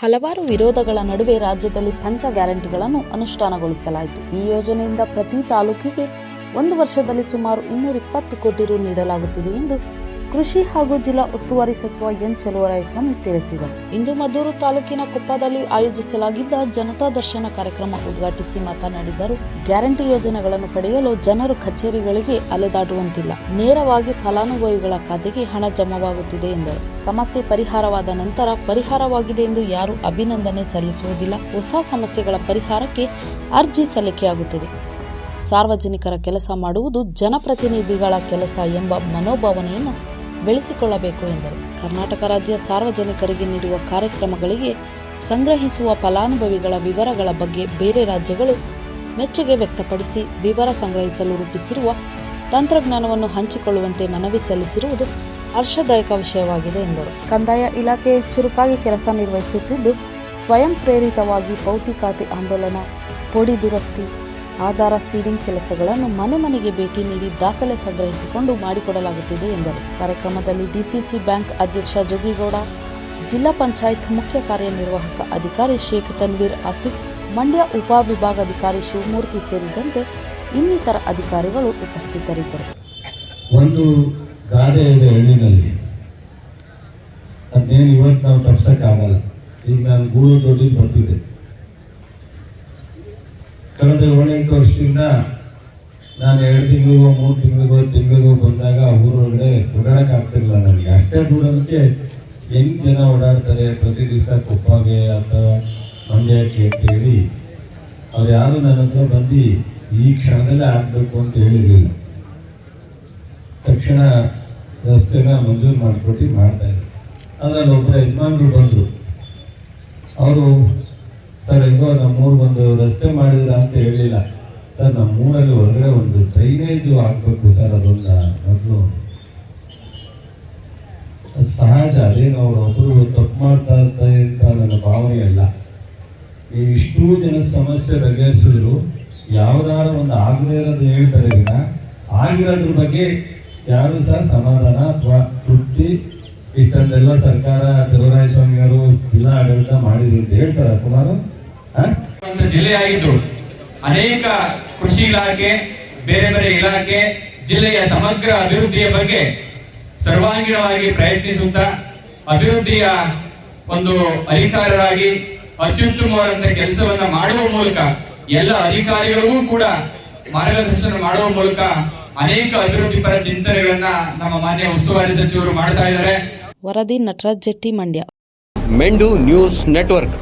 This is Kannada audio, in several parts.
ಹಲವಾರು ವಿರೋಧಗಳ ನಡುವೆ ರಾಜ್ಯದಲ್ಲಿ ಪಂಚ ಗ್ಯಾರಂಟಿಗಳನ್ನು ಅನುಷ್ಠಾನಗೊಳಿಸಲಾಯಿತು. ಈ ಯೋಜನೆಯಿಂದ ಪ್ರತಿ ತಾಲೂಕಿಗೆ ಒಂದು ವರ್ಷದಲ್ಲಿ ಸುಮಾರು 220 ಕೋಟಿ ರು ನೀಡಲಾಗುತ್ತಿದೆ ಎಂದು ಕೃಷಿ ಹಾಗೂ ಜಿಲ್ಲಾ ಉಸ್ತುವಾರಿ ಸಚಿವ ಎನ್ ಚಲುವರಾಯಸ್ವಾಮಿ ತಿಳಿಸಿದರು. ಇಂದು ಮದ್ದೂರು ತಾಲೂಕಿನ ಕೊಪ್ಪದಲ್ಲಿ ಆಯೋಜಿಸಲಾಗಿದ್ದ ಜನತಾ ದರ್ಶನ ಕಾರ್ಯಕ್ರಮ ಉದ್ಘಾಟಿಸಿ ಮಾತನಾಡಿದರು. ಗ್ಯಾರಂಟಿ ಯೋಜನೆಗಳನ್ನು ಪಡೆಯಲು ಜನರು ಕಚೇರಿಗಳಿಗೆ ಅಲೆದಾಡುವಂತಿಲ್ಲ, ನೇರವಾಗಿ ಫಲಾನುಭವಿಗಳ ಖಾತೆಗೆ ಹಣ ಜಮಾವಾಗುತ್ತಿದೆ ಎಂದರು. ಸಮಸ್ಯೆ ಪರಿಹಾರವಾದ ನಂತರ ಪರಿಹಾರವಾಗಿದೆ ಎಂದು ಯಾರು ಅಭಿನಂದನೆ ಸಲ್ಲಿಸುವುದಿಲ್ಲ. ಹೊಸ ಸಮಸ್ಯೆಗಳ ಪರಿಹಾರಕ್ಕೆ ಅರ್ಜಿ ಸಲ್ಲಿಕೆಯಾಗುತ್ತದೆ. ಸಾರ್ವಜನಿಕರ ಕೆಲಸ ಮಾಡುವುದು ಜನಪ್ರತಿನಿಧಿಗಳ ಕೆಲಸ ಎಂಬ ಮನೋಭಾವನೆಯನ್ನು ಬೆಳೆಸಿಕೊಳ್ಳಬೇಕು ಎಂದರು. ಕರ್ನಾಟಕ ರಾಜ್ಯ ಸಾರ್ವಜನಿಕರಿಗೆ ನೀಡುವ ಕಾರ್ಯಕ್ರಮಗಳಿಗೆ ಸಂಗ್ರಹಿಸುವ ಫಲಾನುಭವಿಗಳ ವಿವರಗಳ ಬಗ್ಗೆ ಬೇರೆ ರಾಜ್ಯಗಳು ಮೆಚ್ಚುಗೆ ವ್ಯಕ್ತಪಡಿಸಿ ವಿವರ ಸಂಗ್ರಹಿಸಲು ರೂಪಿಸಿರುವ ತಂತ್ರಜ್ಞಾನವನ್ನು ಹಂಚಿಕೊಳ್ಳುವಂತೆ ಮನವಿ ಸಲ್ಲಿಸಿರುವುದು ಹರ್ಷದಾಯಕ ವಿಷಯವಾಗಿದೆ ಎಂದರು. ಕಂದಾಯ ಇಲಾಖೆ ಚುರುಕಾಗಿ ಕೆಲಸ ನಿರ್ವಹಿಸುತ್ತಿದ್ದು, ಸ್ವಯಂ ಪ್ರೇರಿತವಾಗಿ ಪೌತಿ ಖಾತೆ ಆಂದೋಲನ, ಪೋಡಿ ದುರಸ್ತಿ, ಆಧಾರ ಸೀಡಿಂಗ್ ಕೆಲಸಗಳನ್ನು ಮನೆ ಮನೆಗೆ ಭೇಟಿ ನೀಡಿ ದಾಖಲೆ ಸಂಗ್ರಹಿಸಿಕೊಂಡು ಮಾಡಿಕೊಡಲಾಗುತ್ತಿದೆ ಎಂದರು. ಕಾರ್ಯಕ್ರಮದಲ್ಲಿ ಡಿಸಿಸಿ ಬ್ಯಾಂಕ್ ಅಧ್ಯಕ್ಷ ಜೋಗಿಗೌಡ, ಜಿಲ್ಲಾ ಪಂಚಾಯತ್ ಮುಖ್ಯ ಕಾರ್ಯನಿರ್ವಾಹಕ ಅಧಿಕಾರಿ ಶೇಖ್ ತನ್ವೀರ್ ಆಸಿಫ್, ಮಂಡ್ಯ ಉಪವಿಭಾಗಾಧಿಕಾರಿ ಶಿವಮೂರ್ತಿ ಸೇರಿದಂತೆ ಇನ್ನಿತರ ಅಧಿಕಾರಿಗಳು ಉಪಸ್ಥಿತರಿದ್ದರು. ಒಂದು ಗಾದೆ ಇದೆ ಹಳ್ಳಿನಲ್ಲಿ, ಅದೇನು ಇವತ್ತು ನಾವು ತಪ್ಸಕ್ಕಾಗಲ್ಲ. ಈಗ ನಾನು ಗೂಡು ದೊಡ್ಡ ಬರ್ತಿದ್ದೆ. ಕಳೆದ 7-8 ವರ್ಷದಿಂದ ನಾನು 2 ತಿಂಗಳಿಗೋ 3 ತಿಂಗಳಿಗೋ ಬಂದಾಗ ಊರೊಳಗಡೆ ಓಡಾಡಕ್ಕೆ ಆಗ್ತಿರಲಿಲ್ಲ ನನಗೆ. ಅಷ್ಟೇ ದೂರಕ್ಕೆ ಹೆಂಗೆ ಜನ ಓಡಾಡ್ತಾರೆ ಪ್ರತಿ ದಿವಸ ಕೊಪ್ಪಗೆ ಅಥವಾ ಮಂಡ್ಯಕ್ಕೆ ಅಂತೇಳಿ ಅವ್ರು ಯಾರು ನನ್ನ ಹತ್ರ ಬಂದು ಈ ಕ್ಷಣದಲ್ಲೇ ಆಗಬೇಕು ಅಂತ ಹೇಳಿರಲಿಲ್ಲ. ತಕ್ಷಣ ರಸ್ತೆನ ಮಂಜೂರು ಮಾಡಿಕೊಟ್ಟು ಮಾಡ್ತಾಯಿದ್ರು. ಅದರಲ್ಲಿ ಒಬ್ಬರು ಯಜಮಾನರು ಬಂದರು. ಅವರು, ಸರ್ ಹೆಂಗೋ ನಮ್ಮೂರು ಒಂದು ರಸ್ತೆ ಮಾಡಿದ್ರ ಅಂತ ಹೇಳಿಲ್ಲ ಸರ್, ನಮ್ಮೂರಲ್ಲಿ ಹೊರಗಡೆ ಒಂದು ಡ್ರೈನೇಜು ಹಾಕಬೇಕು ಸರ್, ಅದೊಂದು ಮೊದಲು ಸಹಜ. ಅದೇನು ಅವರು ಒಬ್ಬರು ತಪ್ಪು ಮಾಡ್ತಾ ಇರ್ತಾರೆ ಅಂತ ನನ್ನ ಭಾವನೆ ಅಲ್ಲ. ನೀವು ಇಷ್ಟೂ ಜನ ಸಮಸ್ಯೆ ಬಗೆಹರಿಸಿದ್ರು ಯಾವುದಾದ್ರು ಒಂದು ಆಗದೇ ಇರೋದು ಹೇಳ್ತಾರೆ ವಿನ ಆಗಿರೋದ್ರ ಬಗ್ಗೆ ಯಾರು ಸಹ ಸಮಾಧಾನ ಅಥವಾ ತೃಪ್ತಿ ಇಷ್ಟೊಂದೆಲ್ಲ ಸರ್ಕಾರ ಚಲುವರಾಯಸ್ವಾಮಿ ಅವರು ಜಿಲ್ಲಾ ಆಡಳಿತ ಮಾಡಿದ್ರು ಅಂತ ಹೇಳ್ತಾರೆ. ಕುಮಾರು ಒಂದು ಜಿಲ್ಲೆಯಾಗಿದ್ದು ಅನೇಕ ಕೃಷಿ ಇಲಾಖೆ, ಬೇರೆ ಬೇರೆ ಇಲಾಖೆ ಜಿಲ್ಲೆಯ ಸಮಗ್ರ ಅಭಿವೃದ್ಧಿಯ ಬಗ್ಗೆ ಸರ್ವಾಂಗೀಣವಾಗಿ ಪ್ರಯತ್ನಿಸುತ್ತಾ ಅಭಿವೃದ್ಧಿಯ ಒಂದು ಅಧಿಕಾರರಾಗಿ ಅತ್ಯುತ್ತಮವಾದಂತಹ ಕೆಲಸವನ್ನ ಮಾಡುವ ಮೂಲಕ ಎಲ್ಲ ಅಧಿಕಾರಿಗಳಿಗೂ ಕೂಡ ಮಾರ್ಗದರ್ಶನ ಮಾಡುವ ಮೂಲಕ ಅನೇಕ ಅಭಿವೃದ್ಧಿ ಪರ ಚಿಂತನೆಗಳನ್ನ ನಮ್ಮ ಮಾನ್ಯ ಉಸ್ತುವಾರಿ ಸಚಿವರು ಮಾಡ್ತಾ ಇದ್ದಾರೆ. ವರದಿ ನಟರಾಜ್ ಜೆಟ್ಟಿ, ಮಂಡ್ಯ. ಮೆಂಡು ನ್ಯೂಸ್ ನೆಟ್ವರ್ಕ್,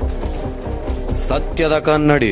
ಸತ್ಯದ ಕನ್ನಡಿ.